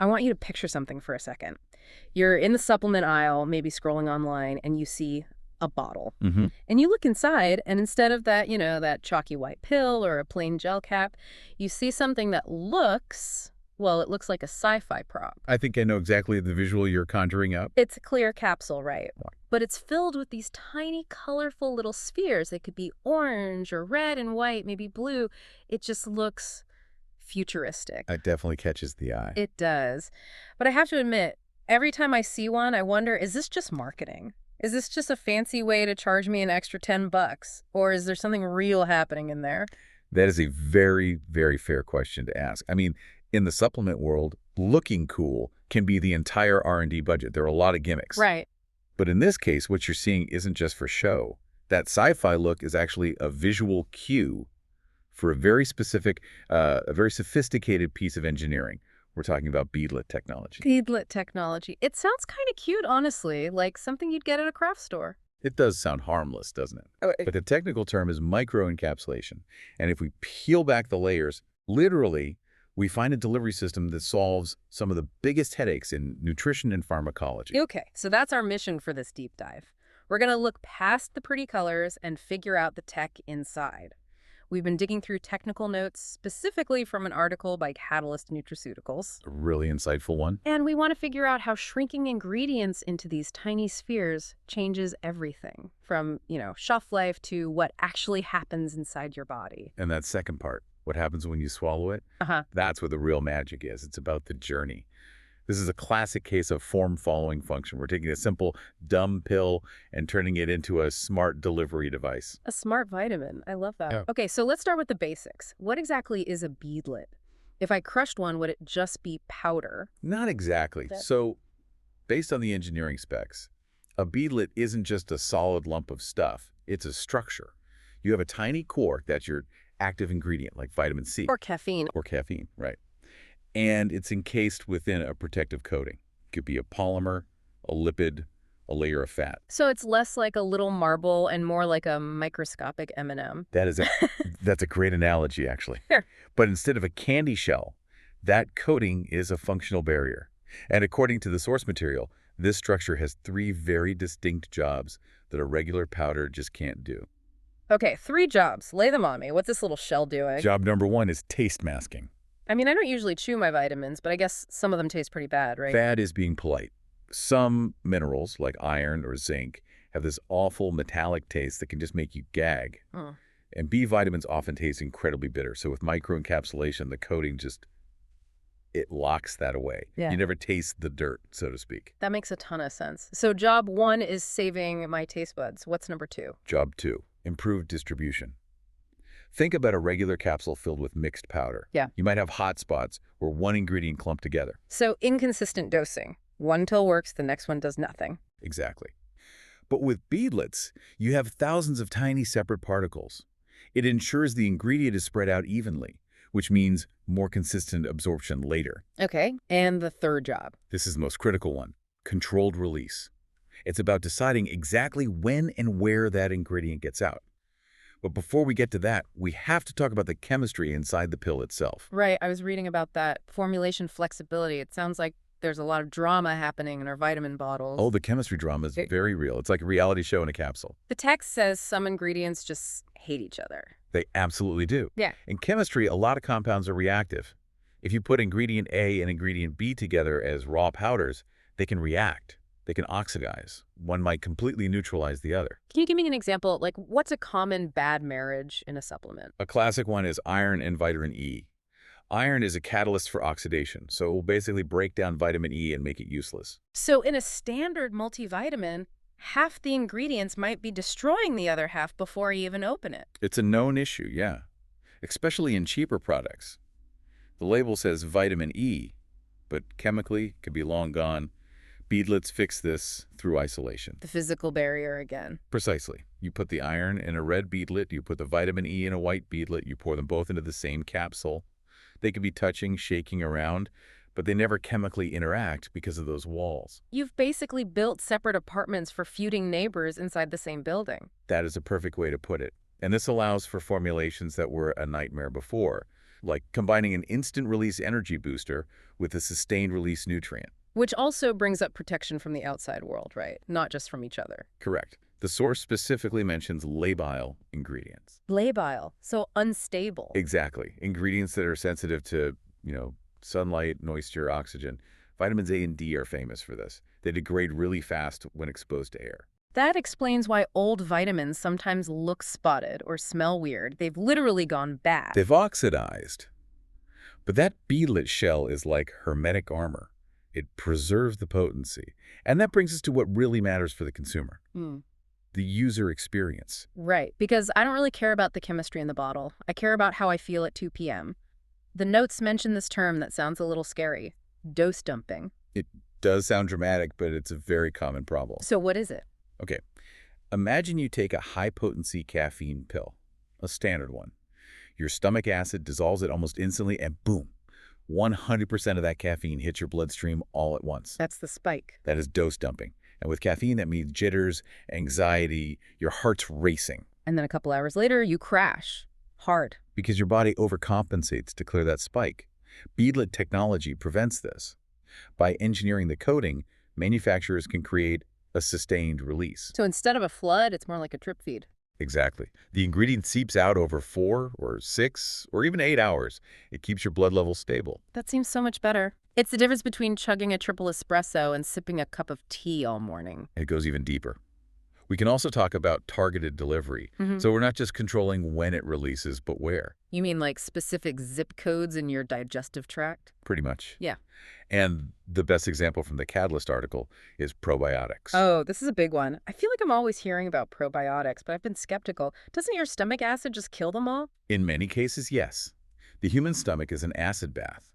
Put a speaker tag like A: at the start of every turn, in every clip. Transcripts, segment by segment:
A: I want you to picture something for a second. You're in the supplement aisle, maybe scrolling online, and you see a bottle.
B: Mm-hmm.
A: And you look inside, and instead of that, that chalky white pill or a plain gel cap, you see something that looks, well, it looks like a sci-fi prop.
B: I think I know exactly the visual you're conjuring up.
A: It's a clear capsule, right? But it's filled with these tiny, colorful little spheres. They could be orange or red and white, maybe blue. It just looks futuristic.
B: It definitely catches the eye.
A: It does. But I have to admit, every time I see one, I wonder, is this just marketing? Is this just a fancy way to charge me an extra $10? Or is there something real happening in there?
B: That is a very, very fair question to ask. I mean, in the supplement world, looking cool can be the entire R&D budget. There are a lot of gimmicks.
A: Right.
B: But in this case, what you're seeing isn't just for show. That sci-fi look is actually a visual cue for a very specific, a very sophisticated piece of engineering. We're talking about beadlet technology.
A: Beadlet technology. It sounds kind of cute, honestly, like something you'd get at a craft store.
B: It does sound harmless, doesn't it? But the technical term is microencapsulation. And if we peel back the layers, literally, we find a delivery system that solves some of the biggest headaches in nutrition and pharmacology.
A: Okay, so that's our mission for this deep dive. We're going to look past the pretty colors and figure out the tech inside. We've been digging through technical notes, specifically from an article by Catalyst Nutraceuticals.
B: A really insightful one.
A: And we want to figure out how shrinking ingredients into these tiny spheres changes everything, from, shelf life to what actually happens inside your body.
B: And that second part, what happens when you swallow it, that's where the real magic is. It's about the journey. This is a classic case of form-following function. We're taking a simple, dumb pill and turning it into a smart delivery device.
A: A smart vitamin. I love that.
B: Yeah.
A: Okay, so let's start with the basics. What exactly is a beadlet? If I crushed one, would it just be powder?
B: Not exactly. So, based on the engineering specs, a beadlet isn't just a solid lump of stuff. It's a structure. You have a tiny core, that's your active ingredient, like vitamin C.
A: Or caffeine.
B: Or caffeine, right. And it's encased within a protective coating. It could be a polymer, a lipid, a layer of fat.
A: So it's less like a little marble and more like a microscopic M&M.
B: That's a great analogy, actually.
A: Sure.
B: But instead of a candy shell, that coating is a functional barrier. And according to the source material, this structure has 3 very distinct jobs that a regular powder just can't do.
A: Okay, 3 jobs. Lay them on me. What's this little shell doing?
B: Job number 1 is taste masking.
A: I mean, I don't usually chew my vitamins, but I guess some of them taste pretty bad, right?
B: Bad is being polite. Some minerals, like iron or zinc, have this awful metallic taste that can just make you gag. And B vitamins often taste incredibly bitter. So with microencapsulation, the coating it locks that away.
A: Yeah.
B: You never taste the dirt, so to speak.
A: That makes a ton of sense. So job 1 is saving my taste buds. What's number 2?
B: Job 2, improved distribution. Think about a regular capsule filled with mixed powder.
A: Yeah.
B: You might have hot spots where one ingredient clumped together.
A: So inconsistent dosing. One pill works, the next one does nothing.
B: Exactly. But with beadlets, you have thousands of tiny separate particles. It ensures the ingredient is spread out evenly, which means more consistent absorption later.
A: Okay, and the third job.
B: This is the most critical one, controlled release. It's about deciding exactly when and where that ingredient gets out. But before we get to that, we have to talk about the chemistry inside the pill itself.
A: Right, I was reading about that. Formulation flexibility. It sounds like there's a lot of drama happening in our vitamin bottles.
B: Oh, the chemistry drama is very real. It's like a reality show in a capsule.
A: The text says some ingredients just hate each other.
B: They absolutely do.
A: Yeah.
B: In chemistry, a lot of compounds are reactive. If you put ingredient A and ingredient B together as raw powders, they can react. They can oxidize. One might completely neutralize the other.
A: Can you give me an example? Like, what's a common bad marriage in a supplement?
B: A classic one is iron and vitamin E. Iron is a catalyst for oxidation, so it will basically break down vitamin E and make it useless.
A: So in a standard multivitamin, half the ingredients might be destroying the other half before you even open it.
B: It's a known issue, yeah. Especially in cheaper products. The label says vitamin E, but chemically it could be long gone. Beadlets fix this through isolation.
A: The physical barrier again.
B: Precisely. You put the iron in a red beadlet, you put the vitamin E in a white beadlet, you pour them both into the same capsule. They could be touching, shaking around, but they never chemically interact because of those walls.
A: You've basically built separate apartments for feuding neighbors inside the same building.
B: That is a perfect way to put it. And this allows for formulations that were a nightmare before. like combining an instant-release energy booster with a sustained-release nutrient.
A: Which also brings up protection from the outside world, right? Not just from each other.
B: Correct. The source specifically mentions labile ingredients.
A: Labile, so unstable.
B: Exactly. Ingredients that are sensitive to, sunlight, moisture, oxygen. Vitamins A and D are famous for this. They degrade really fast when exposed to air.
A: That explains why old vitamins sometimes look spotted or smell weird. They've literally gone bad.
B: They've oxidized. But that beadlet shell is like hermetic armor. It preserves the potency. And that brings us to what really matters for the consumer. The user experience.
A: Right, because I don't really care about the chemistry in the bottle. I care about how I feel at 2 p.m. The notes mention this term that sounds a little scary. Dose dumping.
B: It does sound dramatic, but it's a very common problem.
A: So what is it?
B: Okay, imagine you take a high-potency caffeine pill, a standard one. Your stomach acid dissolves it almost instantly, and boom, 100% of that caffeine hits your bloodstream all at once.
A: That's the spike.
B: That is dose dumping. And with caffeine, that means jitters, anxiety, your heart's racing.
A: And then a couple hours later, you crash. Hard.
B: Because your body overcompensates to clear that spike. Beadlet technology prevents this. By engineering the coating, manufacturers can create a sustained release.
A: So instead of a flood, it's more like a drip feed.
B: Exactly. The ingredient seeps out over 4 or 6 or even 8 hours. It keeps your blood level stable.
A: That seems so much better. It's the difference between chugging a triple espresso and sipping a cup of tea all morning.
B: It goes even deeper. We can also talk about targeted delivery. So we're not just controlling when it releases, but where.
A: You mean like specific zip codes in your digestive tract?
B: Pretty much.
A: Yeah.
B: And the best example from the Catalyst article is probiotics.
A: Oh, this is a big one. I feel like I'm always hearing about probiotics, but I've been skeptical. Doesn't your stomach acid just kill them all?
B: In many cases, yes. The human stomach is an acid bath.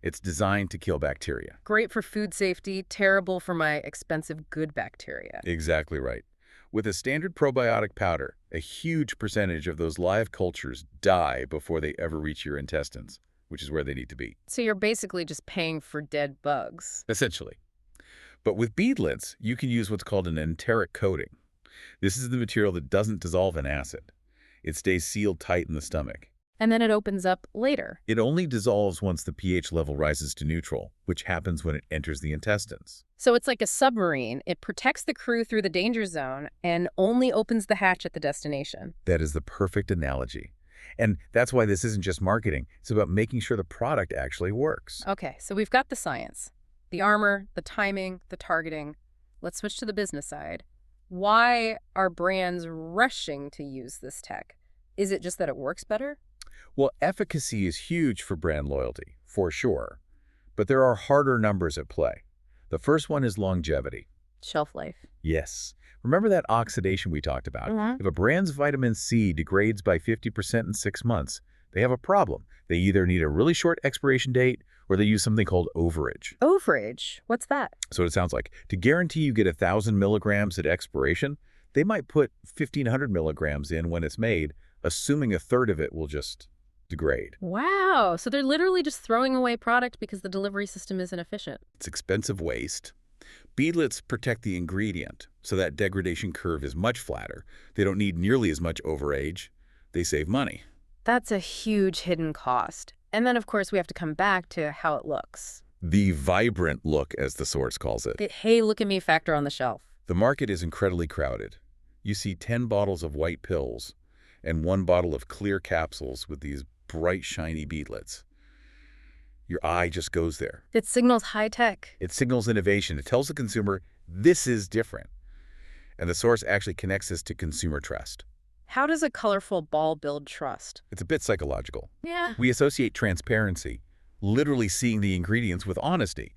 B: It's designed to kill bacteria.
A: Great for food safety, terrible for my expensive good bacteria.
B: Exactly right. With a standard probiotic powder, a huge percentage of those live cultures die before they ever reach your intestines, which is where they need to be.
A: So you're basically just paying for dead bugs.
B: Essentially. But with beadlets, you can use what's called an enteric coating. This is the material that doesn't dissolve in acid. It stays sealed tight in the stomach.
A: And then it opens up later.
B: It only dissolves once the pH level rises to neutral, which happens when it enters the intestines.
A: So it's like a submarine. It protects the crew through the danger zone and only opens the hatch at the destination.
B: That is the perfect analogy. And that's why this isn't just marketing. It's about making sure the product actually works.
A: Okay, so we've got the science, the armor, the timing, the targeting. Let's switch to the business side. Why are brands rushing to use this tech? Is it just that it works better?
B: Well, efficacy is huge for brand loyalty, for sure. But there are harder numbers at play. The first one is longevity.
A: Shelf life.
B: Yes. Remember that oxidation we talked about? If a brand's vitamin C degrades by 50% in 6 months, they have a problem. They either need a really short expiration date or they use something called overage.
A: Overage? What's that?
B: So it sounds like to guarantee you get 1,000 milligrams at expiration, they might put 1,500 milligrams in when it's made, assuming a third of it will just degrade.
A: Wow. So they're literally just throwing away product because the delivery system isn't efficient.
B: It's expensive waste. Beadlets protect the ingredient, so that degradation curve is much flatter. They don't need nearly as much overage. They save money.
A: That's a huge hidden cost. And then, of course, we have to come back to how it looks.
B: The vibrant look, as the source calls it.
A: The hey, look at me factor on the shelf.
B: The market is incredibly crowded. You see 10 bottles of white pills and 1 bottle of clear capsules with these bright, shiny beadlets. Your eye just goes there.
A: It signals high tech.
B: It signals innovation. It tells the consumer, this is different. And the source actually connects this to consumer trust.
A: How does a colorful ball build trust?
B: It's a bit psychological.
A: Yeah.
B: We associate transparency, literally seeing the ingredients, with honesty.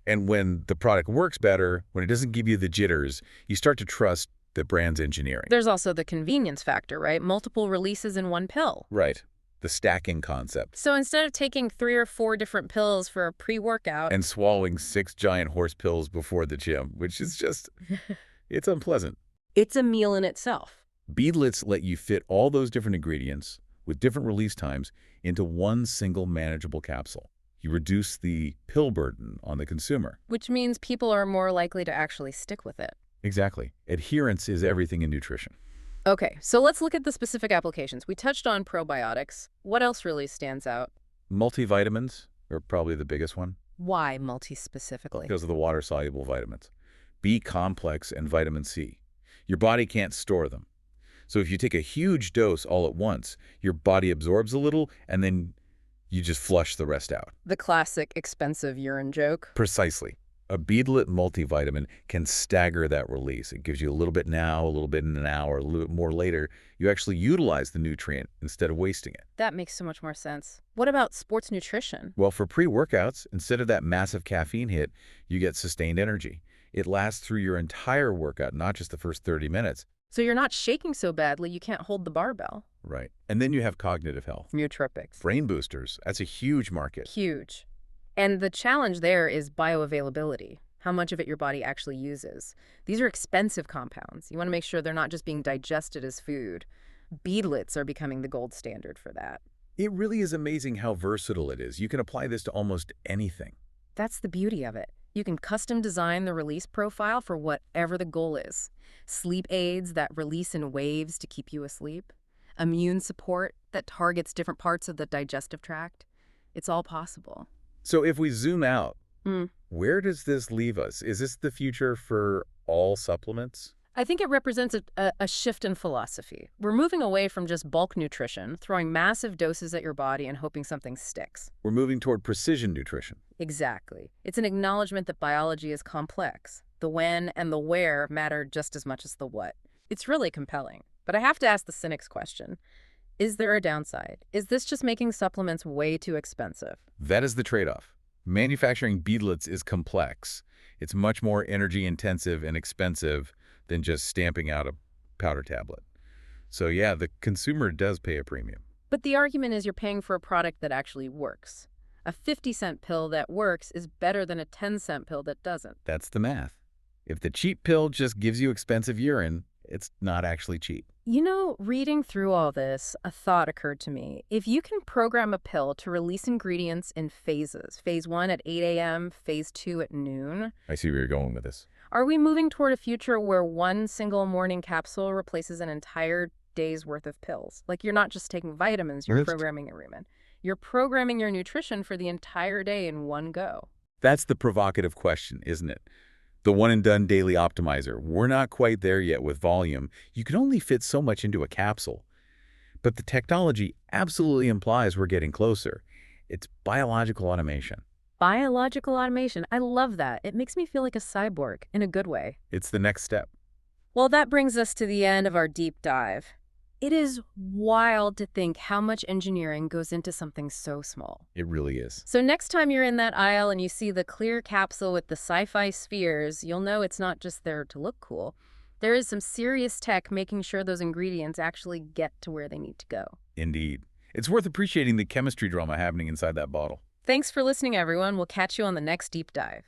B: And when the product works better, when it doesn't give you the jitters, you start to trust the brand's engineering.
A: There's also the convenience factor, right? Multiple releases in one pill.
B: Right. The stacking concept.
A: So instead of taking 3 or 4 different pills for a pre-workout
B: And swallowing 6 giant horse pills before the gym, which is just, it's unpleasant.
A: It's a meal in itself.
B: Beadlets let you fit all those different ingredients with different release times into one single manageable capsule. You reduce the pill burden on the consumer.
A: Which means people are more likely to actually stick with it.
B: Exactly. Adherence is everything in nutrition.
A: Okay, so let's look at the specific applications. We touched on probiotics. What else really stands out?
B: Multivitamins are probably the biggest one
A: Why multi-specifically?
B: because of the water-soluble vitamins. B complex and vitamin C. Your body can't store them. So if you take a huge dose all at once, your body absorbs a little and then you just flush the rest out.
A: The classic expensive urine joke.
B: Precisely. A beadlet multivitamin can stagger that release. It gives you a little bit now, a little bit in an hour, a little bit more later. You actually utilize the nutrient instead of wasting it.
A: That makes so much more sense. What about sports nutrition?
B: Well, for pre-workouts, instead of that massive caffeine hit, you get sustained energy. It lasts through your entire workout, not just the first 30 minutes.
A: So you're not shaking so badly you can't hold the barbell.
B: Right. And then you have cognitive health.
A: Nootropics.
B: Brain boosters. That's a huge market.
A: Huge. And the challenge there is bioavailability, how much of it your body actually uses. These are expensive compounds. You want to make sure they're not just being digested as food. Beadlets are becoming the gold standard for that.
B: It really is amazing how versatile it is. You can apply this to almost anything.
A: That's the beauty of it. You can custom design the release profile for whatever the goal is. Sleep aids that release in waves to keep you asleep. Immune support that targets different parts of the digestive tract. It's all possible.
B: So if we zoom out, where does this leave us? Is this the future for all supplements?
A: I think it represents a shift in philosophy. We're moving away from just bulk nutrition, throwing massive doses at your body and hoping something sticks.
B: We're moving toward precision nutrition.
A: Exactly. It's an acknowledgement that biology is complex. The when and the where matter just as much as the what. It's really compelling. But I have to ask the cynic's question. Is there a downside? Is this just making supplements way too expensive?
B: That is the trade-off. Manufacturing beadlets is complex. It's much more energy intensive and expensive than just stamping out a powder tablet. So yeah, the consumer does pay a premium.
A: But the argument is you're paying for a product that actually works. A 50-cent pill that works is better than a 10-cent pill that doesn't.
B: That's the math. If the cheap pill just gives you expensive urine, it's not actually cheap.
A: You know, reading through all this, a thought occurred to me. If you can program a pill to release ingredients in phases, phase 1 at 8 a.m., phase 2 at noon.
B: I see where you're going with this.
A: Are we moving toward a future where one single morning capsule replaces an entire day's worth of pills? Like you're not just taking vitamins, you're programming your rumen. You're programming your nutrition for the entire day in one go.
B: That's the provocative question, isn't it? The one-and-done daily optimizer. We're not quite there yet with volume. You can only fit so much into a capsule. But the technology absolutely implies we're getting closer. It's biological automation.
A: Biological automation. I love that. It makes me feel like a cyborg in a good way.
B: It's the next step.
A: Well, that brings us to the end of our deep dive. It is wild to think how much engineering goes into something so small.
B: It really is.
A: So next time you're in that aisle and you see the clear capsule with the sci-fi spheres, you'll know it's not just there to look cool. There is some serious tech making sure those ingredients actually get to where they need to go.
B: Indeed. It's worth appreciating the chemistry drama happening inside that bottle.
A: Thanks for listening, everyone. We'll catch you on the next deep dive.